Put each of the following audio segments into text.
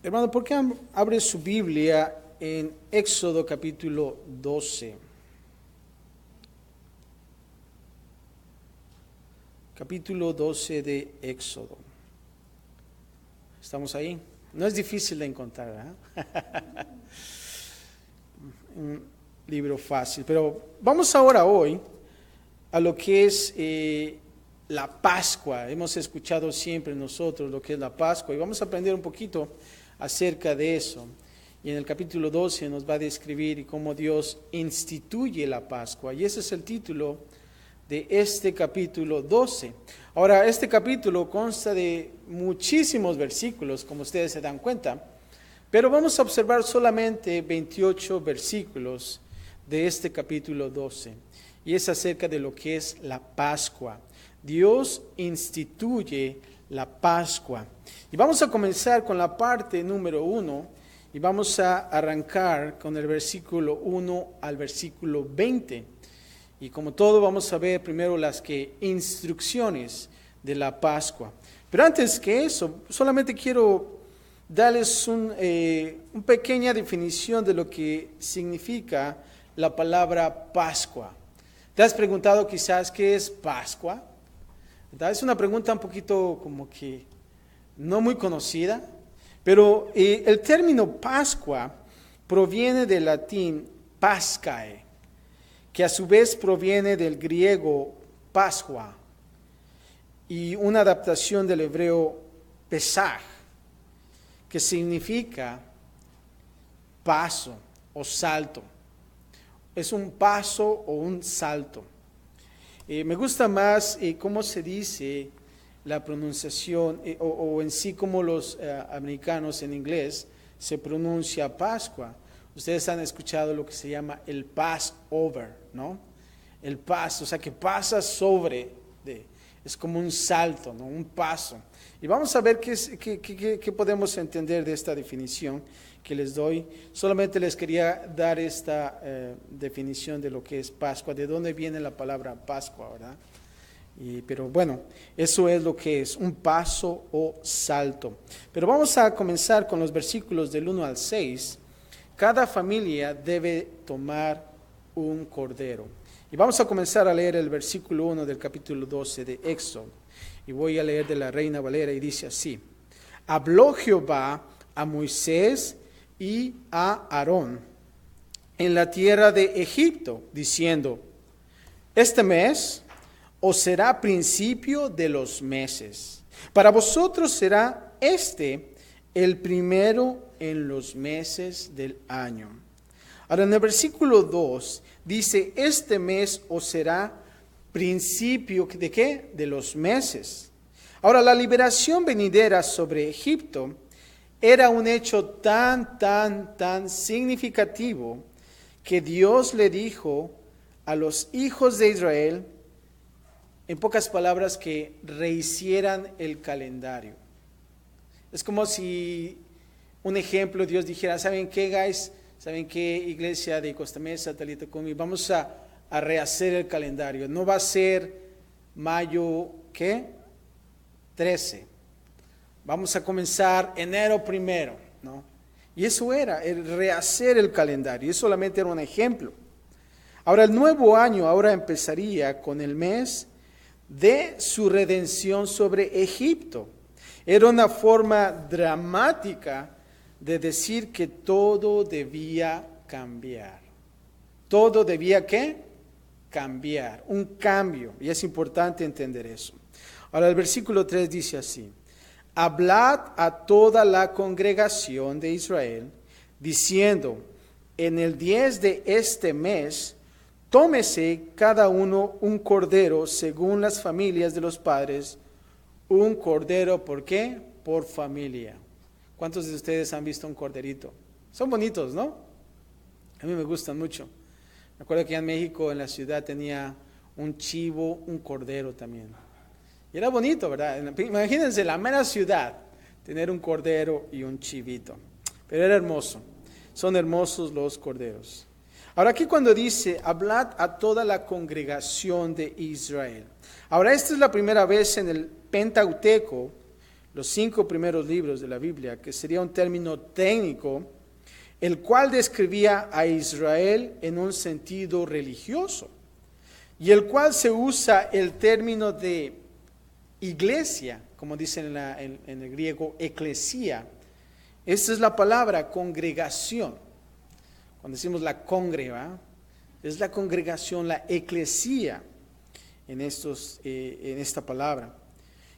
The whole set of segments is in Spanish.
Hermano, ¿por qué abre su Biblia en Éxodo capítulo 12? Capítulo 12 de Éxodo. ¿Estamos ahí? No es difícil de encontrar, ¿verdad? Un libro fácil. Pero vamos ahora hoy a lo que es la Pascua. Hemos escuchado siempre nosotros lo que es la Pascua y vamos a aprender un poquito acerca de eso. Y en el capítulo 12 nos va a describir cómo Dios instituye la Pascua. Y ese es el título de este capítulo 12. Ahora, este capítulo consta de muchísimos versículos, como ustedes se dan cuenta, pero vamos a observar solamente 28 versículos de este capítulo 12. Y es acerca de lo que es la Pascua. Dios instituye la Pascua. Y vamos a comenzar con la parte número 1 y vamos a arrancar con el versículo 1 al versículo 20. Y como todo vamos a ver primero las instrucciones de la Pascua. Pero antes que eso, solamente quiero darles una pequeña definición de lo que significa la palabra Pascua. ¿Te has preguntado quizás qué es Pascua? ¿Verdad? Es una pregunta un poquito como que no muy conocida, pero el término Pascua proviene del latín Pascae, que a su vez proviene del griego Pascua, y una adaptación del hebreo Pesaj, que significa paso o salto. Es un paso o un salto. Me gusta más cómo se dice la pronunciación, o en sí como los americanos en inglés se pronuncia Pascua. Ustedes han escuchado lo que se llama el Passover, ¿no? El paso, o sea que pasa sobre, es como un salto, ¿no? Un paso. Y vamos a ver qué podemos entender de esta definición que les doy. Solamente les quería dar esta definición de lo que es Pascua, de dónde viene la palabra Pascua, ¿verdad? Pero bueno, eso es lo que es un paso o salto. Pero vamos a comenzar con los versículos del 1 al 6. Cada familia debe tomar un cordero. Y vamos a comenzar a leer el versículo 1 del capítulo 12 de Éxodo. Y voy a leer de la Reina Valera y dice así: Habló Jehová a Moisés y a Aarón en la tierra de Egipto, diciendo: Este mes os será principio de los meses. Para vosotros será el primero en los meses del año. Ahora en el versículo 2 dice: Este mes os será principio ¿de qué? De los meses. Ahora la liberación venidera sobre Egipto era un hecho tan significativo que Dios le dijo a los hijos de Israel, en pocas palabras, que rehicieran el calendario. Es como si, un ejemplo, Dios dijera: ¿saben qué, guys? ¿Saben qué, iglesia de Costa Mesa, Talita Kumi? Vamos a rehacer el calendario. No va a ser mayo, ¿qué? 13. Vamos a comenzar enero 1, ¿no? Y eso era, el rehacer el calendario. Y solamente era un ejemplo. Ahora el nuevo año ahora empezaría con el mes de su redención sobre Egipto. Era una forma dramática de decir que todo debía cambiar. Todo debía ¿qué? Cambiar, un cambio. Y es importante entender eso. Ahora el versículo 3 dice así: Hablad a toda la congregación de Israel, diciendo: En el 10 de este mes, tómese cada uno un cordero según las familias de los padres, un cordero, ¿por qué? Por familia. ¿Cuántos de ustedes han visto un corderito? Son bonitos, ¿no? A mí me gustan mucho. Me acuerdo que en México, en la ciudad, tenía un chivo, un cordero también. Y era bonito, ¿verdad? Imagínense la mera ciudad, tener un cordero y un chivito. Pero era hermoso. Son hermosos los corderos. Ahora aquí cuando dice: hablad a toda la congregación de Israel. Ahora esta es la primera vez en el Pentateuco, los 5 primeros libros de la Biblia, que sería un término técnico, el cual describía a Israel en un sentido religioso, y el cual se usa el término de iglesia, como dicen en el griego, eclesia. Esta es la palabra congregación. Cuando decimos la congrega, es la congregación, la eclesia, en esta palabra,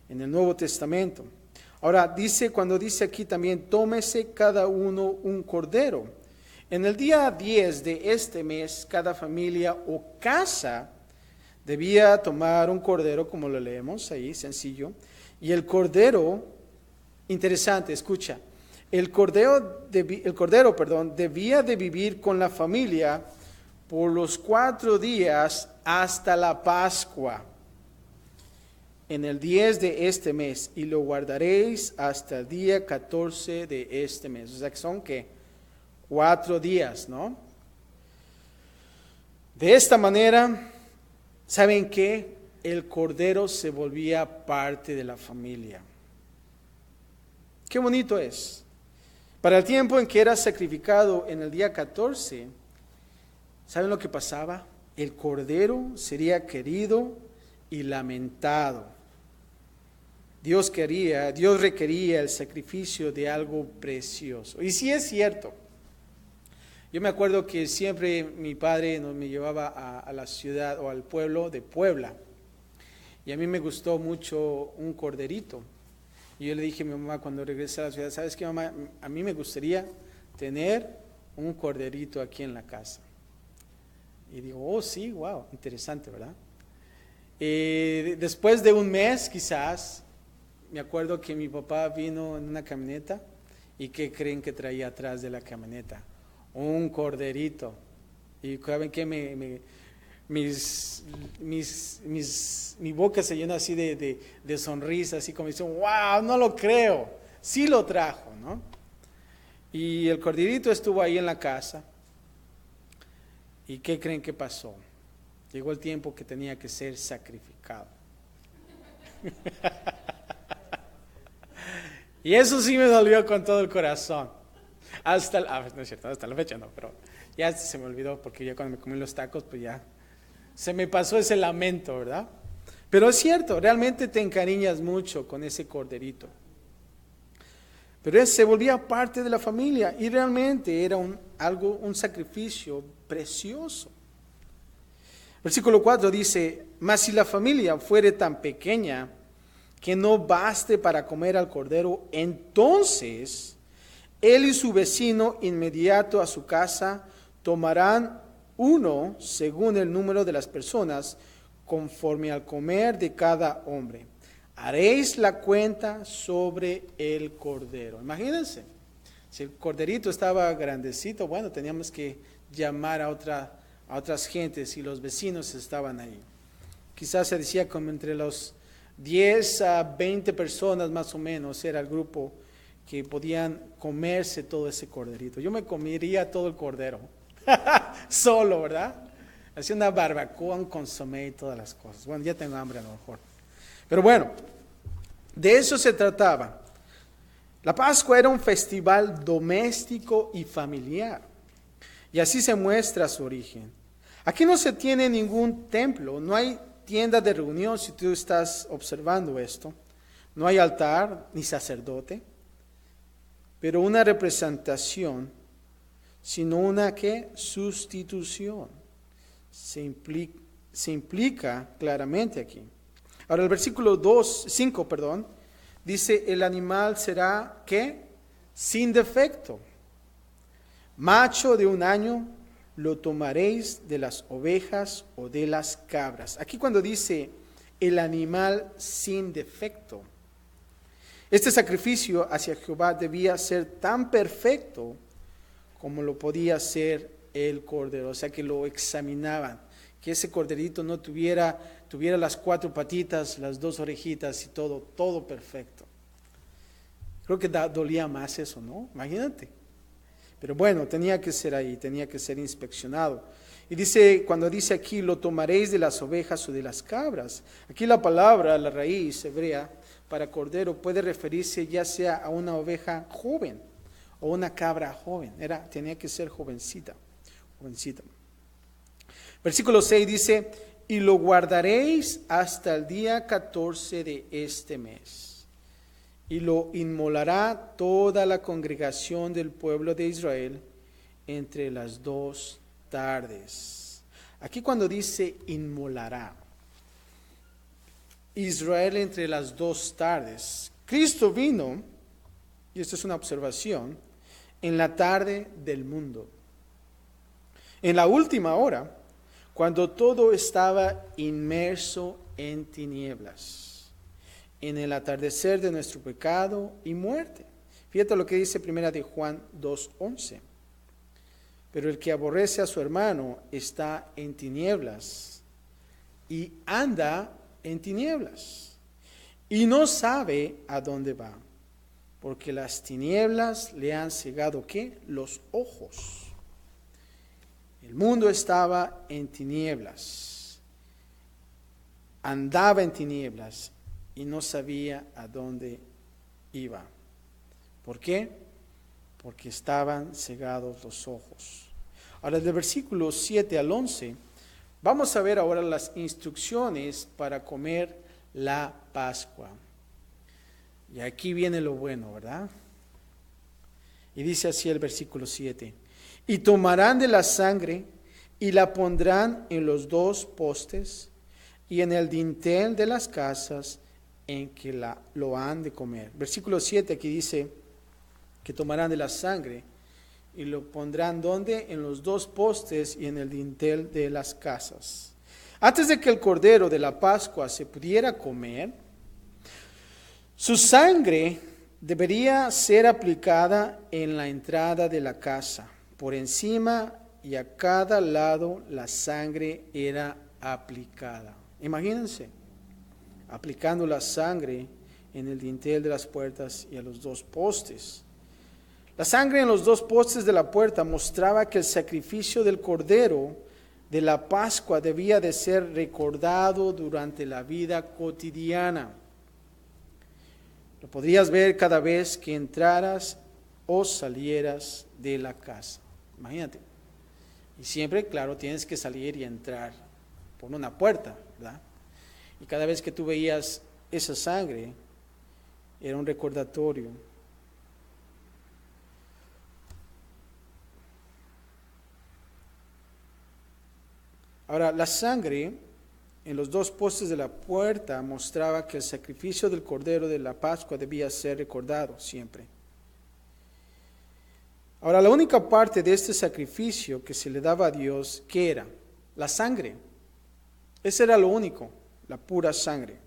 en el Nuevo Testamento. Ahora, cuando dice aquí también, tómese cada uno un cordero. En el día 10 de este mes, cada familia o casa debía tomar un cordero, como lo leemos ahí, sencillo. Y el cordero, interesante, escucha, el cordero, debía de vivir con la familia por los 4 días hasta la Pascua, en el 10 de este mes, y lo guardaréis hasta el día 14 de este mes. O sea que son, ¿qué? 4 días, ¿no? De esta manera, ¿saben qué? El cordero se volvía parte de la familia. Qué bonito es. Para el tiempo en que era sacrificado en el día 14, ¿saben lo que pasaba? El cordero sería querido y lamentado. Dios requería el sacrificio de algo precioso. Y sí es cierto. Yo me acuerdo que siempre mi padre me llevaba a la ciudad o al pueblo de Puebla. Y a mí me gustó mucho un corderito. Y yo le dije a mi mamá cuando regresé a la ciudad, ¿sabes qué, mamá? A mí me gustaría tener un corderito aquí en la casa. Y digo, oh sí, wow, interesante, ¿verdad? Después de un mes quizás, me acuerdo que mi papá vino en una camioneta. ¿Y qué creen que traía atrás de la camioneta? Un corderito. Y saben que mi boca se llenó así de sonrisas, así como diciendo, wow, no lo creo, sí lo trajo, ¿no? Y el corderito estuvo ahí en la casa. ¿Y qué creen que pasó? Llegó el tiempo que tenía que ser sacrificado. Y eso sí me dolió con todo el corazón. No es cierto, hasta la fecha no, pero ya se me olvidó porque ya cuando me comí los tacos, pues ya se me pasó ese lamento, ¿verdad? Pero es cierto, realmente te encariñas mucho con ese corderito. Pero se volvía parte de la familia y realmente era un sacrificio precioso. Versículo 4 dice, mas si la familia fuere tan pequeña que no baste para comer al cordero, entonces él y su vecino inmediato a su casa tomarán uno según el número de las personas, conforme al comer de cada hombre. Haréis la cuenta sobre el cordero. Imagínense, si el corderito estaba grandecito, bueno, teníamos que llamar a otras gentes y los vecinos estaban ahí. Quizás se decía como entre los 10 a 20 personas más o menos era el grupo que podían comerse todo ese corderito. Yo me comería todo el cordero, solo, ¿verdad? Hacía una barbacoa, un consomé y todas las cosas. Bueno, ya tengo hambre a lo mejor. Pero bueno, de eso se trataba. La Pascua era un festival doméstico y familiar. Y así se muestra su origen. Aquí no se tiene ningún templo, no hay tienda de reunión si tú estás observando esto. No hay altar ni sacerdote, pero una representación, sino una ¿qué? Sustitución. Se implica claramente aquí. Ahora el versículo 5, dice, el animal será ¿qué? Sin defecto. Macho de 1 año lo tomaréis de las ovejas o de las cabras. Aquí cuando dice el animal sin defecto, este sacrificio hacia Jehová debía ser tan perfecto como lo podía ser el cordero. O sea que lo examinaban, que ese corderito no tuviera las 4 patitas, las 2 orejitas y todo perfecto. Creo que dolía más eso, ¿no? Imagínate. Pero bueno, tenía que ser ahí, tenía que ser inspeccionado. Y dice, cuando dice aquí, lo tomaréis de las ovejas o de las cabras. Aquí la palabra, la raíz hebrea, para cordero puede referirse ya sea a una oveja joven o una cabra joven. Tenía que ser jovencita. Versículo 6 dice, y lo guardaréis hasta el día 14 de este mes, y lo inmolará toda la congregación del pueblo de Israel entre las 2 tardes. Aquí cuando dice inmolará, Israel entre las 2 tardes, Cristo vino, y esto es una observación, en la tarde del mundo. En la última hora, cuando todo estaba inmerso en tinieblas, en el atardecer de nuestro pecado y muerte. Fíjate lo que dice 1 de Juan 2:11. Pero el que aborrece a su hermano está en tinieblas y anda en tinieblas y no sabe a dónde va, porque las tinieblas le han cegado ¿qué? Los ojos. El mundo estaba en tinieblas, andaba en tinieblas y no sabía a dónde iba. ¿Por qué? Porque estaban cegados los ojos. Ahora, del versículo 7 al 11, vamos a ver ahora las instrucciones para comer la Pascua. Y aquí viene lo bueno, ¿verdad? Y dice así el versículo 7. Y tomarán de la sangre y la pondrán en los 2 postes y en el dintel de las casas en que lo han de comer. Versículo 7 aquí dice que tomarán de la sangre y lo pondrán ¿dónde? En los 2 postes y en el dintel de las casas. Antes de que el cordero de la Pascua se pudiera comer, su sangre debería ser aplicada en la entrada de la casa. Por encima y a cada lado la sangre era aplicada. Imagínense, aplicando la sangre en el dintel de las puertas y a los 2 postes. La sangre en los 2 postes de la puerta mostraba que el sacrificio del cordero de la Pascua debía de ser recordado durante la vida cotidiana. Lo podrías ver cada vez que entraras o salieras de la casa. Imagínate. Y siempre, claro, tienes que salir y entrar por una puerta, ¿verdad? Y cada vez que tú veías esa sangre, era un recordatorio. Ahora, la sangre en los 2 postes de la puerta mostraba que el sacrificio del Cordero de la Pascua debía ser recordado siempre. Ahora, la única parte de este sacrificio que se le daba a Dios, ¿qué era? La sangre. Ese era lo único, la pura sangre.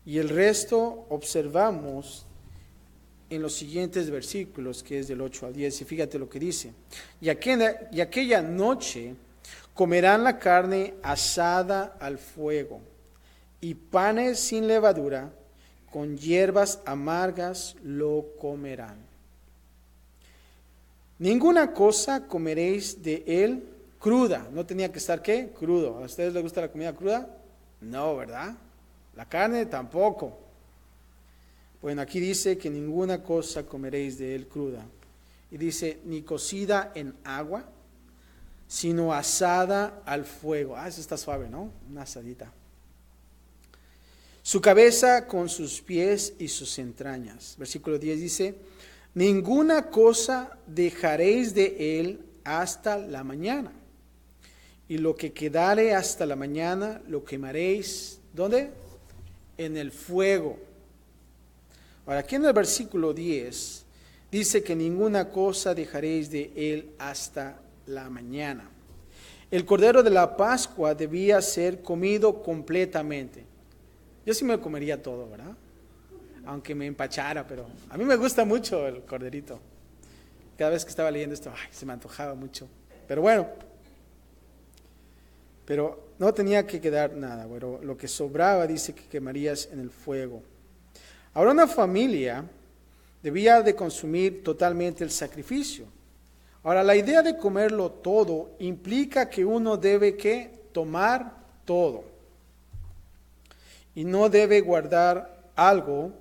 Y el resto observamos en los siguientes versículos, que es del 8 al 10, y fíjate lo que dice. Y aquella noche comerán la carne asada al fuego, y panes sin levadura, con hierbas amargas lo comerán. Ninguna cosa comeréis de él cruda. No tenía que estar, ¿qué? Crudo. ¿A ustedes les gusta la comida cruda? No, ¿verdad? La carne tampoco. Bueno, aquí dice que ninguna cosa comeréis de él cruda. Y dice, ni cocida en agua, sino asada al fuego. Eso está suave, ¿no? Una asadita. Su cabeza con sus pies y sus entrañas. Versículo 10 dice, ninguna cosa dejaréis de él hasta la mañana. Y lo que quedare hasta la mañana lo quemaréis, ¿dónde? En el fuego. Ahora, aquí en el versículo 10 dice que ninguna cosa dejaréis de él hasta la mañana. El cordero de la Pascua debía ser comido completamente. Yo sí me comería todo, ¿verdad? Aunque me empachara, pero a mí me gusta mucho el corderito. Cada vez que estaba leyendo esto, se me antojaba mucho. Pero bueno, pero no tenía que quedar nada. Bueno, lo que sobraba dice que quemarías en el fuego. Ahora, una familia debía de consumir totalmente el sacrificio. Ahora, la idea de comerlo todo implica que uno debe ¿qué? Tomar todo. Y no debe guardar algo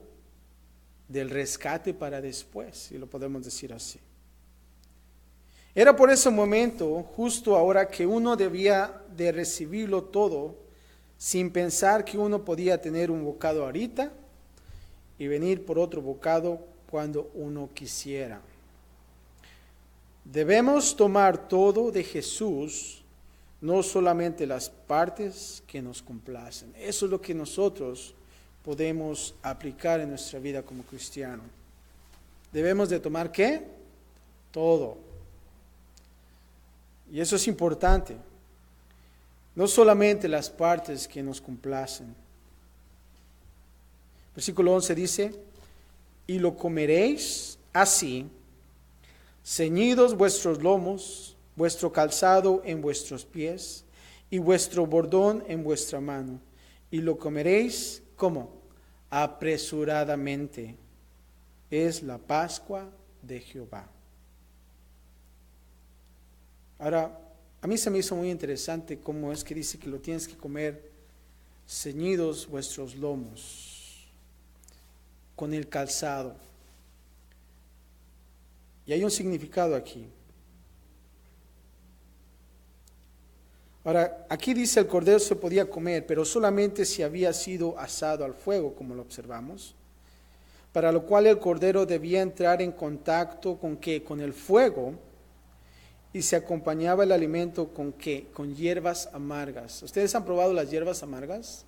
del rescate para después, si lo podemos decir así. Era por ese momento, justo ahora, que uno debía de recibirlo todo, sin pensar que uno podía tener un bocado ahorita y venir por otro bocado cuando uno quisiera. Debemos tomar todo de Jesús, no solamente las partes que nos complacen. Eso es lo que nosotros podemos aplicar en nuestra vida como cristiano. Debemos de tomar ¿qué? Todo. Y eso es importante. No solamente las partes que nos complacen. Versículo 11 dice, y lo comeréis así, ceñidos vuestros lomos, vuestro calzado en vuestros pies, y vuestro bordón en vuestra mano, y lo comeréis, ¿cómo? Apresuradamente. Es la Pascua de Jehová. Ahora, a mí se me hizo muy interesante cómo es que dice que lo tienes que comer ceñidos vuestros lomos, con el calzado. Y hay un significado aquí. Ahora, aquí dice el cordero se podía comer, pero solamente si había sido asado al fuego, como lo observamos, para lo cual el cordero debía entrar en contacto con ¿qué? Con el fuego, y se acompañaba el alimento con ¿qué? Con hierbas amargas. ¿Ustedes han probado las hierbas amargas?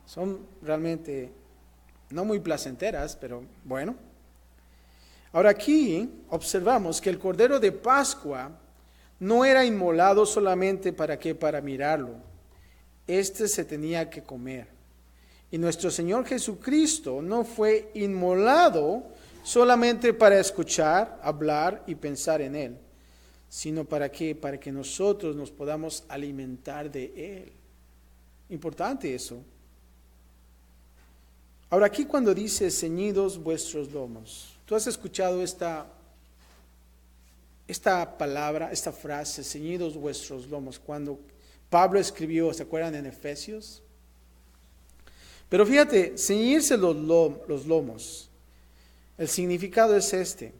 Son realmente no muy placenteras, pero bueno. Ahora aquí observamos que el cordero de Pascua no era inmolado solamente para qué, para mirarlo. Este se tenía que comer. Y nuestro Señor Jesucristo no fue inmolado solamente para escuchar, hablar y pensar en Él, sino para qué, para que nosotros nos podamos alimentar de Él. Importante eso. Ahora aquí cuando dice ceñidos vuestros lomos, ¿tú has escuchado esta palabra, esta frase, ceñidos vuestros lomos, cuando Pablo escribió, ¿se acuerdan en Efesios? Pero fíjate, ceñirse los lomos, el significado es este.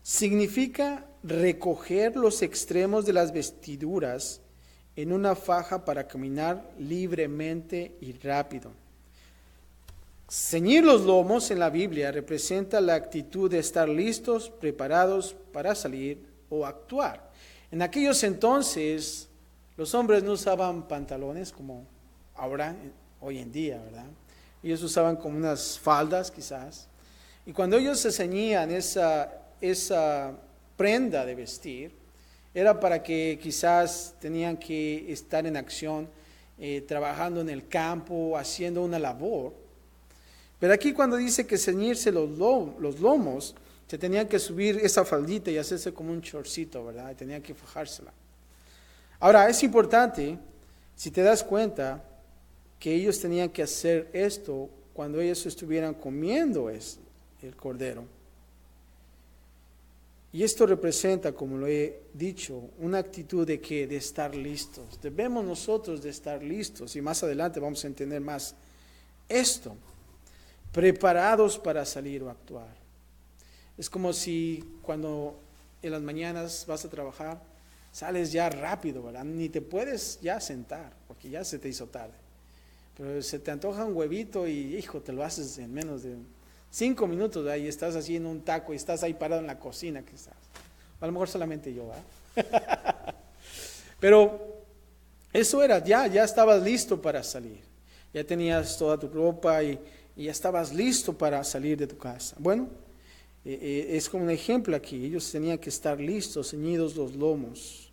Significa recoger los extremos de las vestiduras en una faja para caminar libremente y rápido. Ceñir los lomos en la Biblia representa la actitud de estar listos, preparados para salir o actuar. En aquellos entonces, los hombres no usaban pantalones como ahora, hoy en día, ¿verdad? Ellos usaban como unas faldas quizás. Y cuando ellos se ceñían esa prenda de vestir, era para que quizás tenían que estar en acción, trabajando en el campo, haciendo una labor. Pero aquí cuando dice que ceñirse los lomos, se tenían que subir esa faldita y hacerse como un chorcito, ¿verdad? Y tenían que fajársela. Ahora, es importante, si te das cuenta, que ellos tenían que hacer esto cuando ellos estuvieran comiendo el cordero. Y esto representa, como lo he dicho, una actitud de que de estar listos. Debemos nosotros de estar listos, y más adelante vamos a entender más esto, preparados para salir o actuar. Es como si cuando en las mañanas vas a trabajar, sales ya rápido, ¿verdad? Ni te puedes ya sentar, porque ya se te hizo tarde. Pero se te antoja un huevito y, hijo, te lo haces en menos de 5 minutos, ¿verdad? Y estás haciendo un taco y estás ahí parado en la cocina, quizás. A lo mejor solamente yo, ¿verdad? Pero eso era, ya estabas listo para salir. Ya tenías toda tu ropa y ya estabas listo para salir de tu casa. Bueno, es como un ejemplo aquí. Ellos tenían que estar listos, ceñidos los lomos,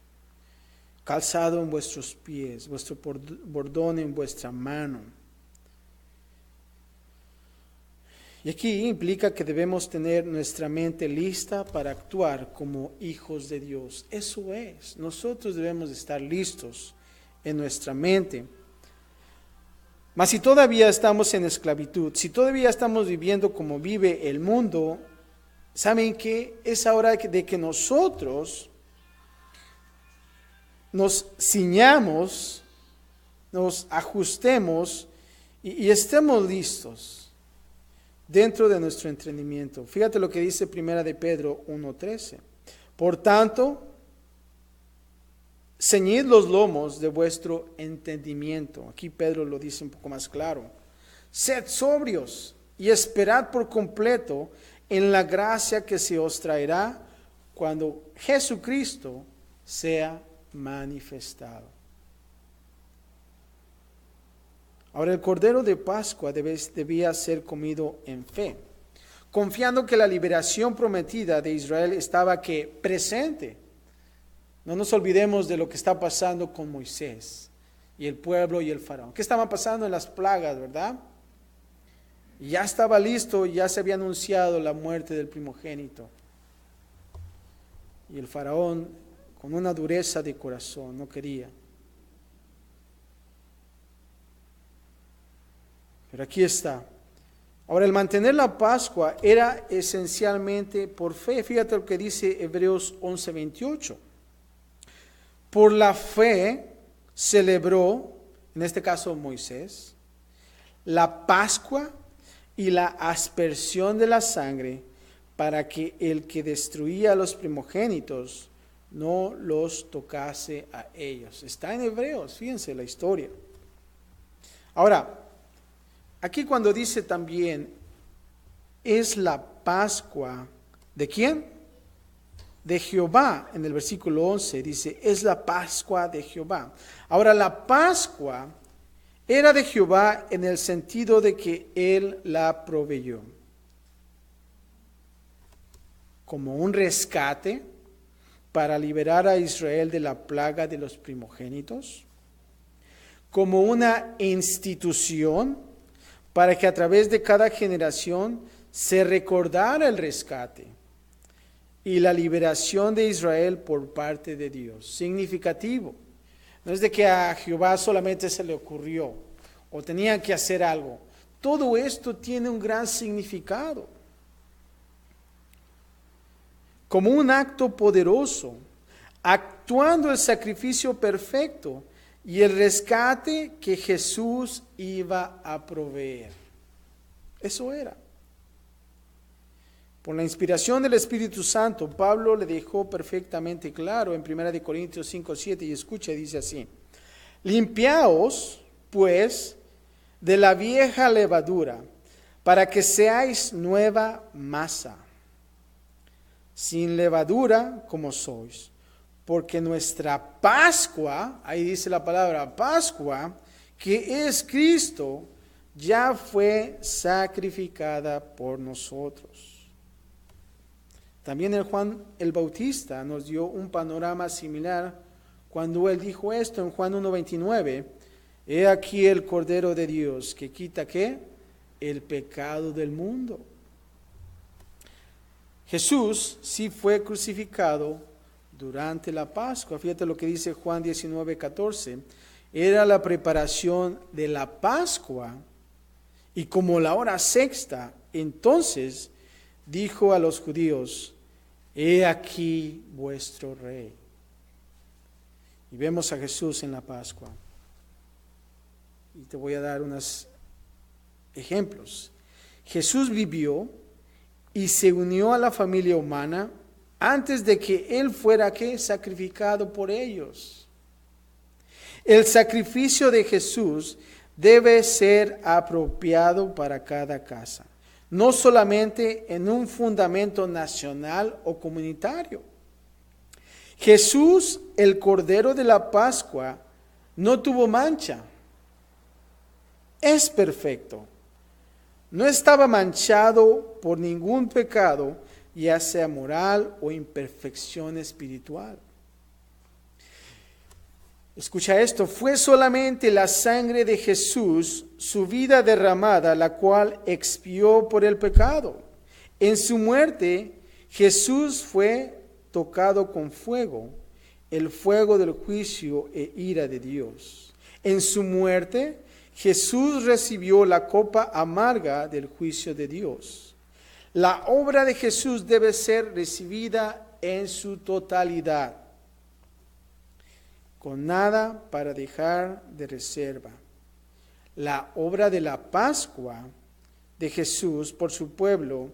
calzado en vuestros pies, vuestro bordón en vuestra mano. Y aquí implica que debemos tener nuestra mente lista para actuar como hijos de Dios. Eso es, nosotros debemos estar listos en nuestra mente. Mas si todavía estamos en esclavitud, si todavía estamos viviendo como vive el mundo, ¿saben qué? Es hora de que nosotros nos ciñamos, nos ajustemos y estemos listos. dentro de nuestro entendimiento. Fíjate lo que dice Primera de Pedro 1:13. Por tanto, ceñid los lomos de vuestro entendimiento. Aquí Pedro lo dice un poco más claro. Sed sobrios y esperad por completo en la gracia que se os traerá cuando Jesucristo sea manifestado. Ahora, el Cordero de Pascua debía ser comido en fe, confiando que la liberación prometida de Israel estaba presente. No nos olvidemos de lo que está pasando con Moisés y el pueblo y el faraón. ¿Qué estaba pasando en las plagas, verdad? Ya estaba listo, ya se había anunciado la muerte del primogénito. Y el faraón, con una dureza de corazón, no quería. Pero aquí está. Ahora, el mantener la Pascua era esencialmente por fe. Fíjate lo que dice Hebreos 11:28. Por la fe celebró, en este caso Moisés, la Pascua y la aspersión de la sangre para que el que destruía a los primogénitos no los tocase a ellos. Está en Hebreos, fíjense la historia. Ahora, aquí cuando dice también, es la Pascua, ¿de quién? De Jehová. En el versículo 11 dice, es la Pascua de Jehová. Ahora, la Pascua era de Jehová en el sentido de que Él la proveyó. Como un rescate para liberar a Israel de la plaga de los primogénitos. Como una institución para que a través de cada generación se recordara el rescate y la liberación de Israel por parte de Dios. Significativo. No es de que a Jehová solamente se le ocurrió o tenían que hacer algo. Todo esto tiene un gran significado. Como un acto poderoso, actuando el sacrificio perfecto y el rescate que Jesús iba a proveer. Eso era. Por la inspiración del Espíritu Santo, Pablo le dejó perfectamente claro en 1 Corintios 5:7, y escucha, dice así: limpiaos, pues, de la vieja levadura, para que seáis nueva masa, sin levadura como sois. Porque nuestra Pascua, ahí dice la palabra Pascua, que es Cristo, ya fue sacrificada por nosotros. También el Juan el Bautista nos dio un panorama similar cuando él dijo esto en Juan 1:29. He aquí el Cordero de Dios que quita ¿qué? El pecado del mundo. Jesús sí fue crucificado durante la Pascua. Fíjate lo que dice Juan 19:14. Era la preparación de la Pascua y como la hora sexta, entonces dijo a los judíos: he aquí vuestro rey. Y vemos a Jesús en la Pascua. Y te voy a dar unos ejemplos. Jesús vivió y se unió a la familia humana antes de que Él fuera ¿qué? Sacrificado por ellos. El sacrificio de Jesús debe ser apropiado para cada casa, no solamente en un fundamento nacional o comunitario. Jesús, el Cordero de la Pascua, no tuvo mancha. Es perfecto. No estaba manchado por ningún pecado, ya sea moral o imperfección espiritual. Escucha esto, fue solamente la sangre de Jesús, su vida derramada, la cual expió por el pecado. En su muerte, Jesús fue tocado con fuego, el fuego del juicio e ira de Dios. En su muerte, Jesús recibió la copa amarga del juicio de Dios. La obra de Jesús debe ser recibida en su totalidad, con nada para dejar de reserva. La obra de la Pascua de Jesús por su pueblo,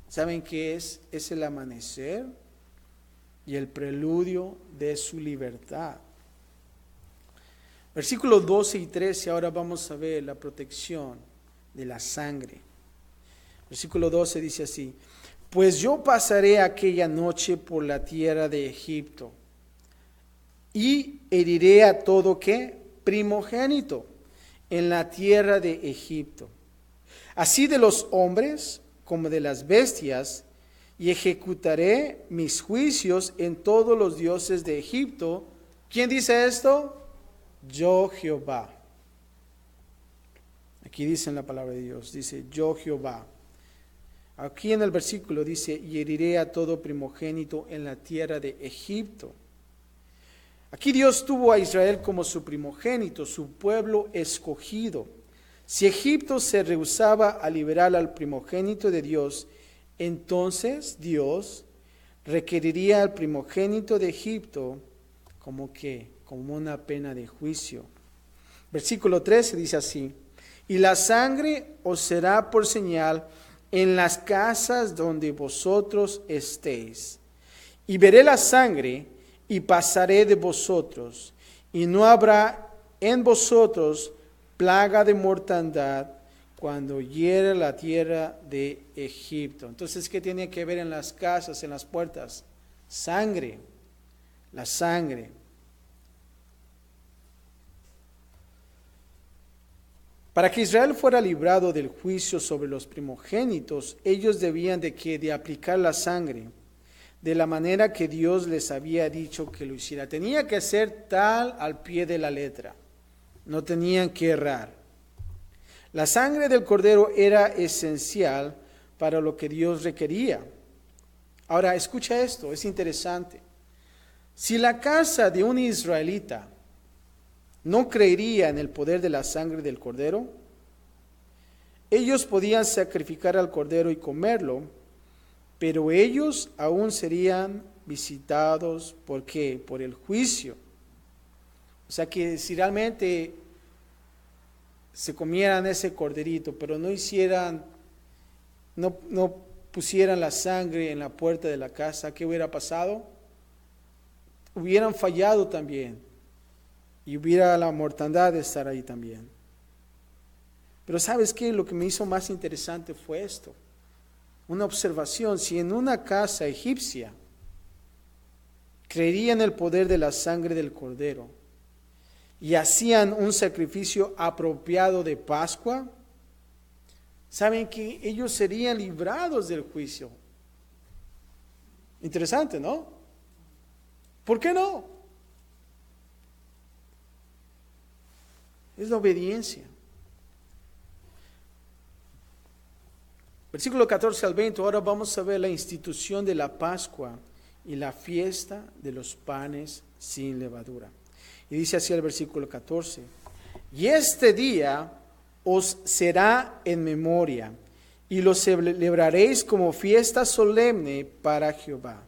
¿saben qué es? Es el amanecer y el preludio de su libertad. Versículos 12 y 13, ahora vamos a ver la protección de la sangre. Versículo 12 dice así: pues yo pasaré aquella noche por la tierra de Egipto y heriré a todo ¿qué? Primogénito en la tierra de Egipto, así de los hombres como de las bestias, y ejecutaré mis juicios en todos los dioses de Egipto. ¿Quién dice esto? Yo Jehová. Aquí dice en la palabra de Dios, dice yo Jehová. Aquí en el versículo dice, y heriré a todo primogénito en la tierra de Egipto. Aquí Dios tuvo a Israel como su primogénito, su pueblo escogido. Si Egipto se rehusaba a liberar al primogénito de Dios, entonces Dios requeriría al primogénito de Egipto como que, como una pena de juicio. Versículo 13 dice así: y la sangre os será por señal en las casas donde vosotros estéis. Y veré la sangre y pasaré de vosotros, y no habrá en vosotros plaga de mortandad cuando hiere la tierra de Egipto. Entonces, ¿qué tiene que ver en las casas, en las puertas? Sangre, la sangre. Para que Israel fuera librado del juicio sobre los primogénitos, ellos debían de aplicar la sangre de la manera que Dios les había dicho que lo hiciera. Tenía que ser tal al pie de la letra. No tenían que errar. La sangre del cordero era esencial para lo que Dios requería. Ahora, escucha esto, es interesante. Si la casa de un israelita no creería en el poder de la sangre del cordero, ellos podían sacrificar al cordero y comerlo, pero ellos aún serían visitados. ¿Por qué? Por el juicio. O sea que si realmente se comieran ese corderito, pero no pusieran la sangre en la puerta de la casa, ¿qué hubiera pasado? Hubieran fallado también, y hubiera la mortandad de estar ahí también. Pero ¿sabes qué? Lo que me hizo más interesante fue esto. Una observación: si en una casa egipcia creerían en el poder de la sangre del cordero y hacían un sacrificio apropiado de Pascua, saben que ellos serían librados del juicio. Interesante, ¿no? ¿Por qué no? Es la obediencia. Versículo 14 al 20, ahora vamos a ver la institución de la Pascua y la fiesta de los panes sin levadura. Y dice así el versículo 14: y este día os será en memoria, y lo celebraréis como fiesta solemne para Jehová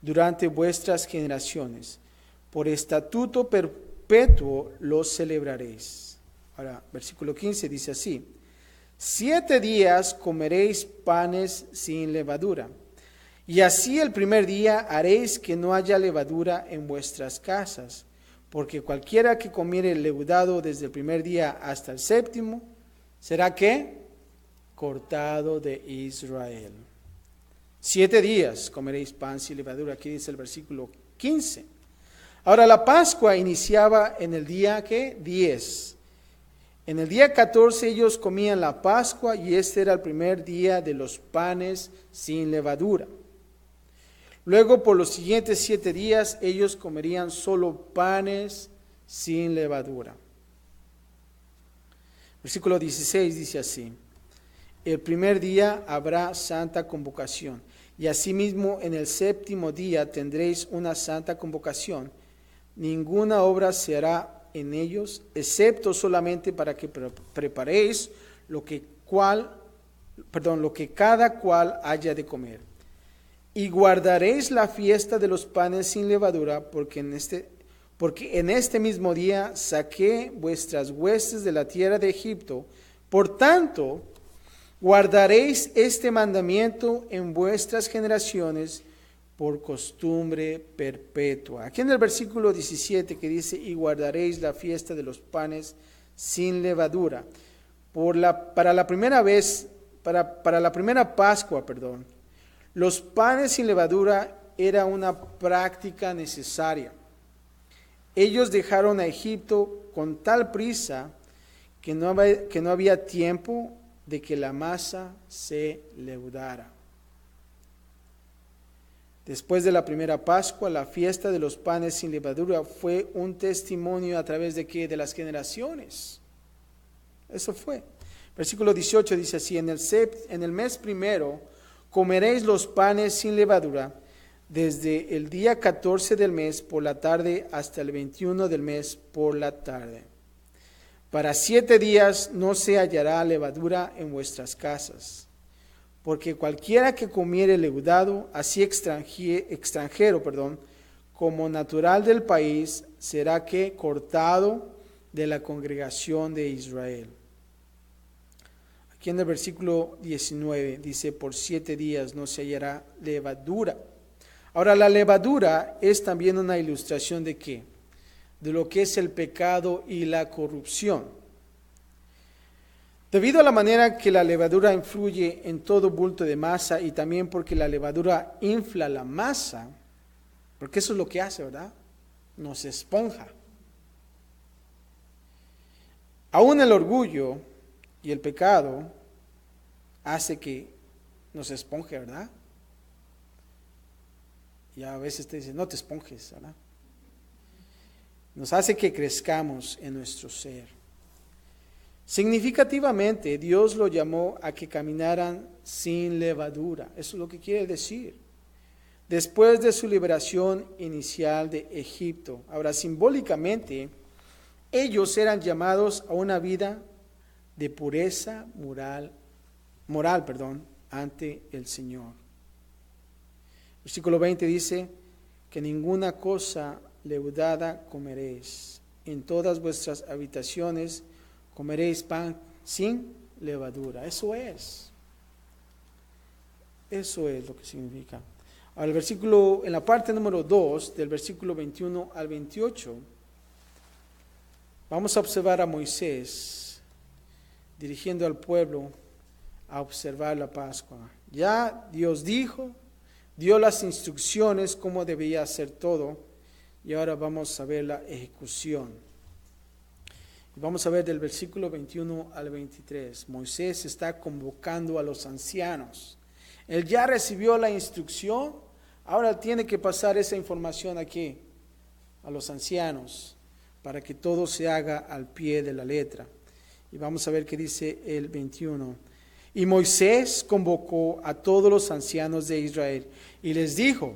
durante vuestras generaciones. Por estatuto perpetuo lo celebraréis. Ahora, versículo 15 dice así: 7 días comeréis panes sin levadura, y así el primer día haréis que no haya levadura en vuestras casas, porque cualquiera que comiere leudado desde el primer día hasta el séptimo, ¿será qué? Cortado de Israel. 7 días comeréis pan sin levadura, aquí dice el versículo 15. Ahora la Pascua iniciaba en el día ¿qué? 10. En el día 14 ellos comían la Pascua, y este era el primer día de los panes sin levadura. Luego por los siguientes 7 días ellos comerían solo panes sin levadura. Versículo 16 dice así: el primer día habrá santa convocación, y asimismo en el séptimo día tendréis una santa convocación. Ninguna obra se hará en ellos, excepto solamente para que preparéis lo que cada cual haya de comer. Y guardaréis la fiesta de los panes sin levadura, porque en este mismo día saqué vuestras huestes de la tierra de Egipto. Por tanto, Guardaréis este mandamiento en vuestras generaciones por costumbre perpetua. Aquí en el versículo 17 que dice, y guardaréis la fiesta de los panes sin levadura. Para la primera Pascua, los panes sin levadura era una práctica necesaria. Ellos dejaron a Egipto con tal prisa que no había tiempo de que la masa se leudara. Después de la primera Pascua, la fiesta de los panes sin levadura fue un testimonio a través de ¿qué? De las generaciones. Eso fue. Versículo 18 dice así, en el mes primero comeréis los panes sin levadura, desde el día 14 del mes por la tarde hasta el 21 del mes por la tarde. Para 7 días no se hallará levadura en vuestras casas, porque cualquiera que comiere leudado, así extranjero, como natural del país, será que cortado de la congregación de Israel. Aquí en el versículo 19 dice, por 7 días no se hallará levadura. Ahora, la levadura es también una ilustración ¿de qué? De lo que es el pecado y la corrupción. Debido a la manera que la levadura influye en todo bulto de masa y también porque la levadura infla la masa, porque eso es lo que hace, ¿verdad? Nos esponja. Aún el orgullo y el pecado hace que nos esponje, ¿verdad? Y a veces te dicen, no te esponjes, ¿verdad? Nos hace que crezcamos en nuestro ser. Significativamente, Dios lo llamó a que caminaran sin levadura. Eso es lo que quiere decir. Después de su liberación inicial de Egipto. Ahora, simbólicamente, ellos eran llamados a una vida de pureza moral, ante el Señor. Versículo 20 dice que ninguna cosa leudada comeréis. En todas vuestras habitaciones comeréis pan sin levadura. Eso es lo que significa. Al versículo, en la parte número 2, del versículo 21 al 28, vamos a observar a Moisés dirigiendo al pueblo a observar la Pascua. Ya Dios dio las instrucciones cómo debía hacer todo, y ahora vamos a ver la ejecución. Vamos a ver del versículo 21 al 23. Moisés está convocando a los ancianos. Él ya recibió la instrucción, ahora tiene que pasar esa información aquí a los ancianos para que todo se haga al pie de la letra. Y vamos a ver qué dice el 21. Y Moisés convocó a todos los ancianos de Israel y les dijo,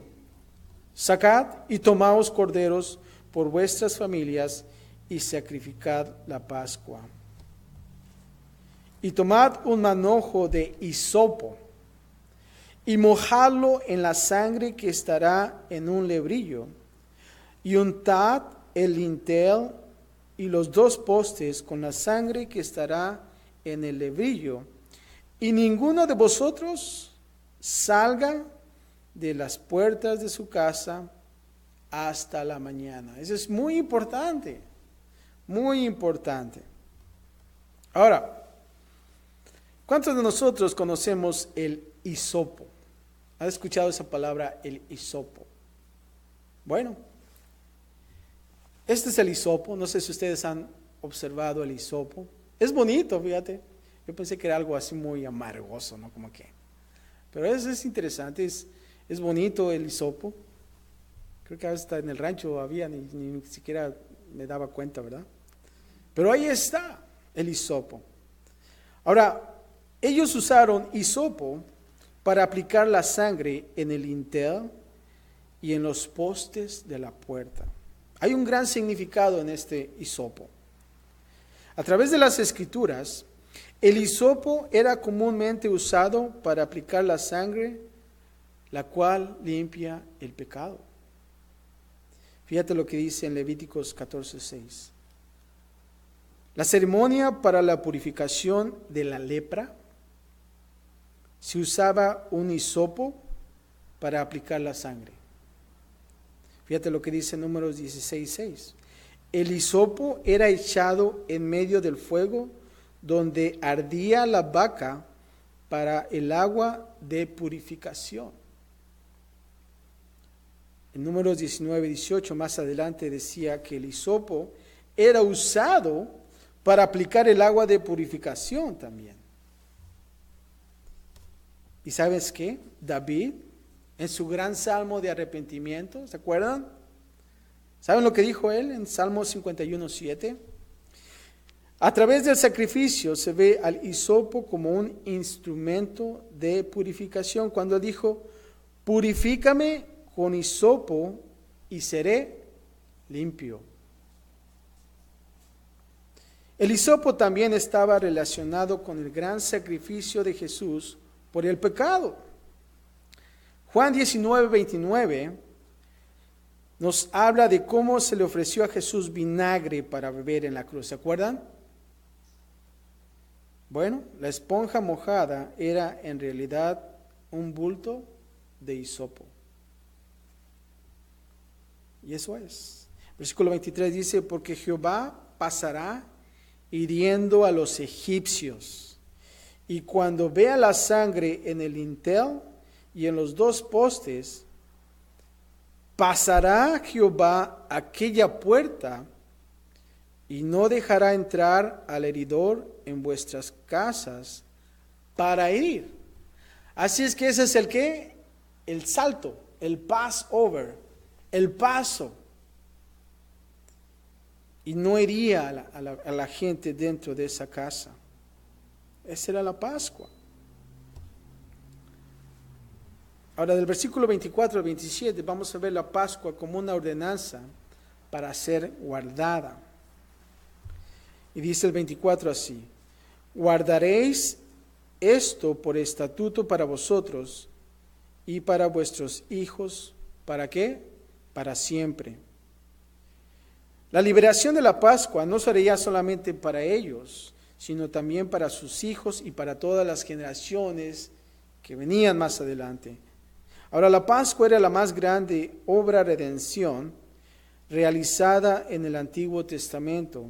sacad y tomaos corderos por vuestras familias y sacrificad la Pascua. Y tomad un manojo de hisopo y mojadlo en la sangre que estará en un lebrillo, y untad el lintel y los 2 postes con la sangre que estará en el lebrillo, y ninguno de vosotros salga de las puertas de su casa hasta la mañana. Eso es muy importante, muy importante. Ahora, ¿cuántos de nosotros conocemos el hisopo? ¿Has escuchado esa palabra, el hisopo? Bueno, este es el hisopo. No sé si ustedes han observado el hisopo. Es bonito, fíjate. Yo pensé que era algo así muy amargoso, ¿no? Como que. Pero es interesante, es bonito el hisopo. Creo que hasta en el rancho había, ni siquiera me daba cuenta, ¿verdad? Pero ahí está el hisopo. Ahora, ellos usaron hisopo para aplicar la sangre en el lintel y en los postes de la puerta. Hay un gran significado en este hisopo. A través de las Escrituras, el hisopo era comúnmente usado para aplicar la sangre, la cual limpia el pecado. Fíjate lo que dice en Levíticos 14:6. La ceremonia para la purificación de la lepra se usaba un hisopo para aplicar la sangre. Fíjate lo que dice Números 16:6. El hisopo era echado en medio del fuego donde ardía la vaca para el agua de purificación. En Números 19:18 más adelante decía que el hisopo era usado para aplicar el agua de purificación también. ¿Y sabes qué? David, en su gran salmo de arrepentimiento, ¿se acuerdan? ¿Saben lo que dijo él en Salmo 51:7? A través del sacrificio se ve al hisopo como un instrumento de purificación. Cuando dijo, purifícame con hisopo y seré limpio. El hisopo también estaba relacionado con el gran sacrificio de Jesús por el pecado. Juan 19:29 nos habla de cómo se le ofreció a Jesús vinagre para beber en la cruz. ¿Se acuerdan? Bueno, la esponja mojada era en realidad un bulto de hisopo. Y eso es. Versículo 23 dice, porque Jehová pasará hiriendo a los egipcios, y cuando vea la sangre en el dintel y en los dos postes, pasará Jehová aquella puerta y no dejará entrar al heridor en vuestras casas para herir. Así es que ese es el ¿qué? El salto, el Passover, el paso. Y no hería a la gente dentro de esa casa. Esa era la Pascua. Ahora, del versículo 24 al 27, vamos a ver la Pascua como una ordenanza para ser guardada. Y dice el 24 así, guardaréis esto por estatuto para vosotros y para vuestros hijos. ¿Para qué? Para siempre. La liberación de la Pascua no sería solamente para ellos, sino también para sus hijos y para todas las generaciones que venían más adelante. Ahora, la Pascua era la más grande obra de redención realizada en el Antiguo Testamento,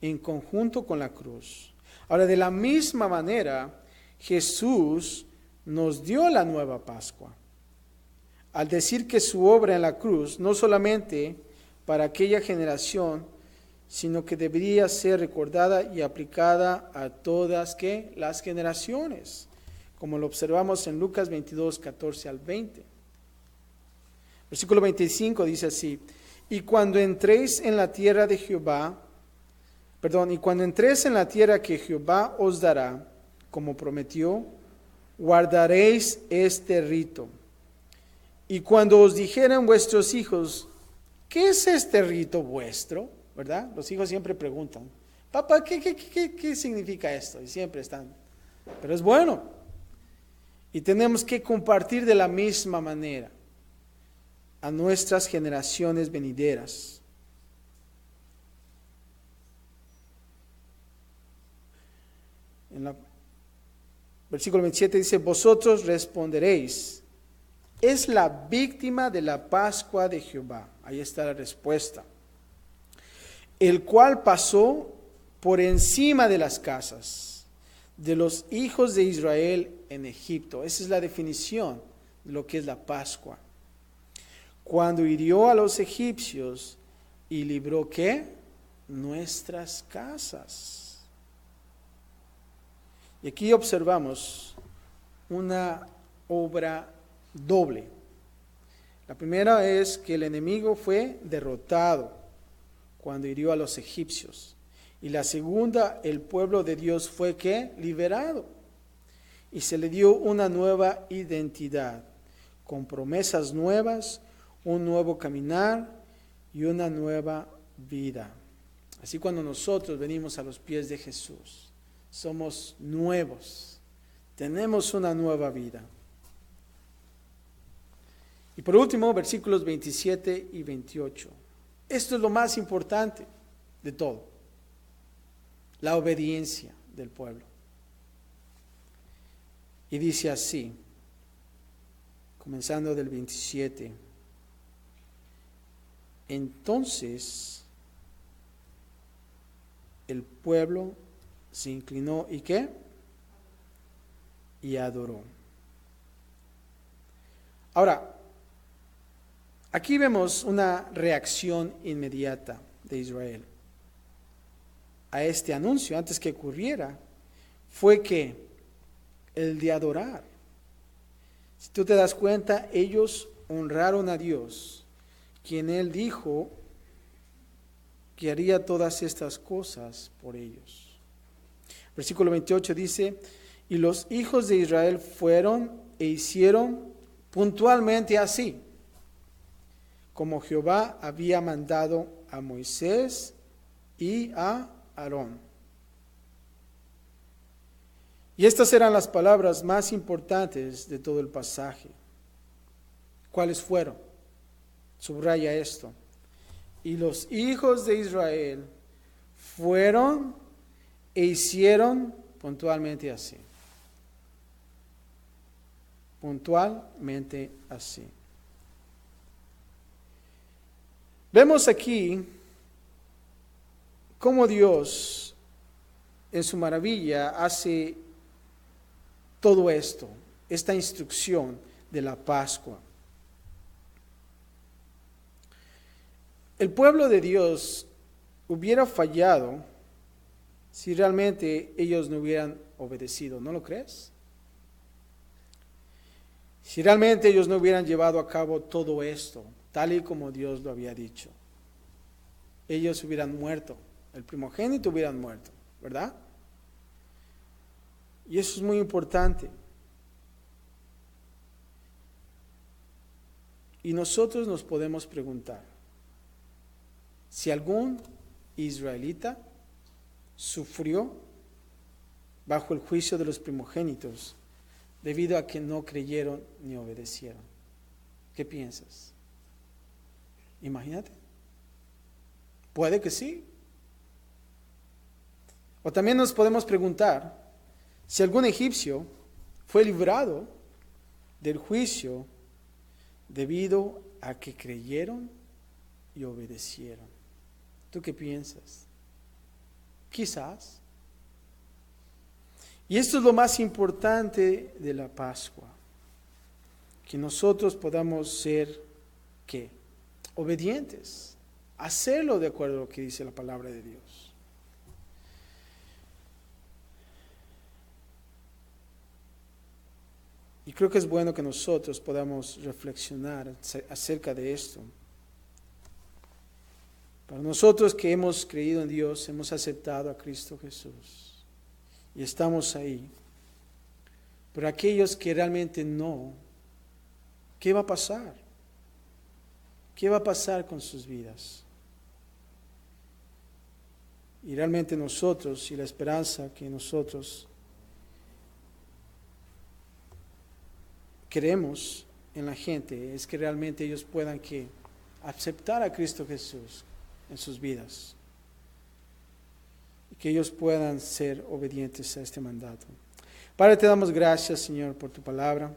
en conjunto con la cruz. Ahora, de la misma manera, Jesús nos dio la nueva Pascua, al decir que su obra en la cruz no solamente para aquella generación, sino que debería ser recordada y aplicada a todas ¿qué? Las generaciones, como lo observamos en Lucas 22, 14 al 20. Versículo 25 dice así, y cuando entréis en la tierra de Jehová, y cuando entréis en la tierra que Jehová os dará, como prometió, guardaréis este rito. Y cuando os dijeren vuestros hijos, ¿qué es este rito vuestro? ¿Verdad? Los hijos siempre preguntan, papá, ¿qué significa esto? Y siempre están, pero es bueno. Y tenemos que compartir de la misma manera a nuestras generaciones venideras. En el versículo 27 dice, vosotros responderéis, es la víctima de la Pascua de Jehová. Ahí está la respuesta. El cual pasó por encima de las casas de los hijos de Israel en Egipto. Esa es la definición de lo que es la Pascua. Cuando hirió a los egipcios y libró ¿qué? Nuestras casas. Y aquí observamos una obra doble. La primera es que el enemigo fue derrotado cuando hirió a los egipcios. Y la segunda, el pueblo de Dios fue ¿qué? Liberado. Y se le dio una nueva identidad, con promesas nuevas, un nuevo caminar y una nueva vida. Así cuando nosotros venimos a los pies de Jesús, somos nuevos, tenemos una nueva vida. Y por último, versículos 27 y 28. Esto es lo más importante de todo, la obediencia del pueblo. Y dice así, comenzando del 27. Entonces el pueblo se inclinó y ¿qué? Y adoró. Ahora, aquí vemos una reacción inmediata de Israel a este anuncio antes que ocurriera. Fue que el de adorar. Si tú te das cuenta, ellos honraron a Dios, quien Él dijo que haría todas estas cosas por ellos. Versículo 28 dice, y los hijos de Israel fueron e hicieron puntualmente así, como Jehová había mandado a Moisés y a Aarón. Y estas eran las palabras más importantes de todo el pasaje. ¿Cuáles fueron? Subraya esto. Y los hijos de Israel fueron e hicieron puntualmente así. Puntualmente así. Vemos aquí cómo Dios en su maravilla hace todo esto, esta instrucción de la Pascua. El pueblo de Dios hubiera fallado si realmente ellos no hubieran obedecido, ¿no lo crees? Si realmente ellos no hubieran llevado a cabo todo esto, tal y como Dios lo había dicho, ellos hubieran muerto, el primogénito hubieran muerto, ¿verdad? Y eso es muy importante. Y nosotros nos podemos preguntar, si algún israelita sufrió bajo el juicio de los primogénitos debido a que no creyeron ni obedecieron, ¿qué piensas? Imagínate. Puede que sí. O también nos podemos preguntar si algún egipcio fue librado del juicio debido a que creyeron y obedecieron. ¿Tú qué piensas? Quizás. Y esto es lo más importante de la Pascua, que nosotros podamos ser, ¿qué? Obedientes, hacerlo de acuerdo a lo que dice la palabra de Dios. Y creo que es bueno que nosotros podamos reflexionar acerca de esto. Para nosotros que hemos creído en Dios, hemos aceptado a Cristo Jesús y estamos ahí. Pero aquellos que realmente no, ¿qué va a pasar? ¿Qué va a pasar con sus vidas? Y realmente nosotros, y la esperanza que nosotros queremos en la gente es que realmente ellos puedan que aceptar a Cristo Jesús en sus vidas y que ellos puedan ser obedientes a este mandato. Padre, te damos gracias, Señor, por tu palabra.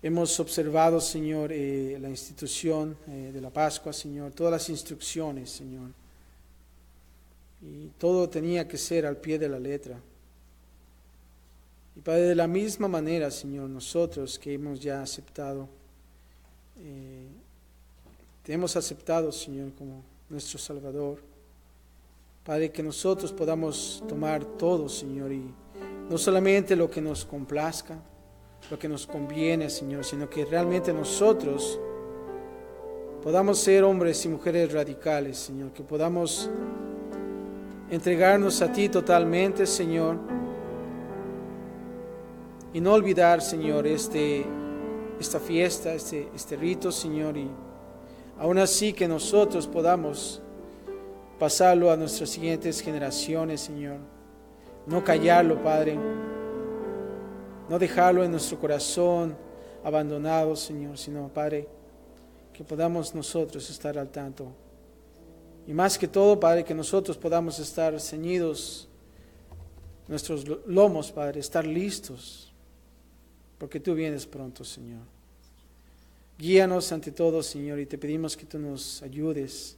Hemos observado, Señor, la institución de la Pascua, Señor, todas las instrucciones, Señor, y todo tenía que ser al pie de la letra. Y Padre, de la misma manera, Señor, nosotros que hemos ya aceptado, te hemos aceptado, Señor, como nuestro Salvador. Padre, que nosotros podamos tomar todo, Señor, y no solamente lo que nos complazca, lo que nos conviene, Señor, sino que realmente nosotros podamos ser hombres y mujeres radicales, Señor, que podamos entregarnos a ti totalmente, Señor, y no olvidar, Señor, esta fiesta, este rito, Señor, y aún así que nosotros podamos pasarlo a nuestras siguientes generaciones, Señor. No callarlo, Padre. No dejarlo en nuestro corazón abandonado, Señor, sino, Padre, que podamos nosotros estar al tanto. Y más que todo, Padre, que nosotros podamos estar ceñidos nuestros lomos, Padre, estar listos, porque tú vienes pronto, Señor. Guíanos ante todo, Señor, y te pedimos que tú nos ayudes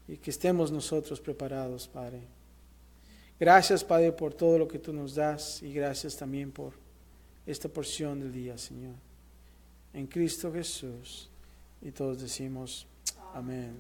y que estemos nosotros preparados, Padre. Gracias, Padre, por todo lo que tú nos das y gracias también por esta porción del día, Señor. En Cristo Jesús. Y todos decimos amén.